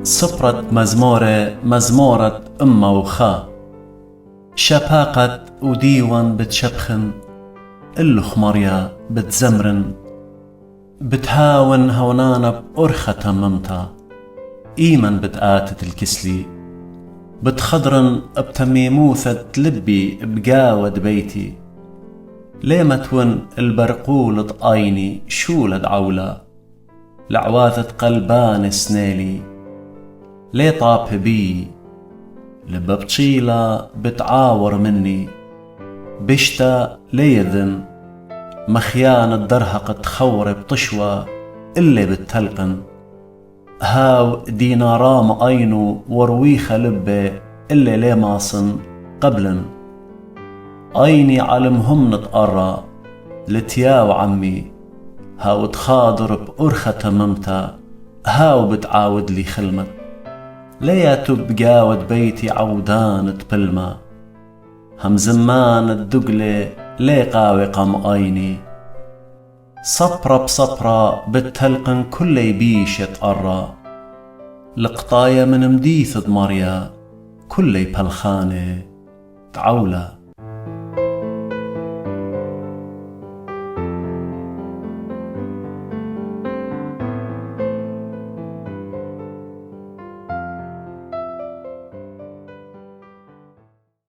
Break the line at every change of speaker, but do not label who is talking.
صبرت مزمورة أمه وخا، شباقت وديوان بتشبخن، اللخ مريا بتزمرن، بتهاون هونانا بأرخة تممتا، إيمن بتآتت الكسلي، بتخضرن بتميموثة لبي بقاود بيتي، ليما تون البرقول طايني شولد عولا، لعواثة قلبان سنيلي، لي طاب بي لببطشيلة بتعاور مني، بشتا ليذن مخيان الدرهق تخور بطشوى اللي بتتلقن، هاو دينارام أينو ورويخة لبه اللي لي ماصن قبلن، أيني علمهم نتقرى لتياو عمي، هاو تخاضر بأرخة تممتا، هاو بتعاود لي خلمت، ليا تبقاود بيتي عودان تبلما، هم زمان الدقلة لي قاوي قم أيني، صبرة بصبرة بتهلقن كل يبيش يتقرى، لقطايا من مديث دمريا كل يبهالخانة تعولا.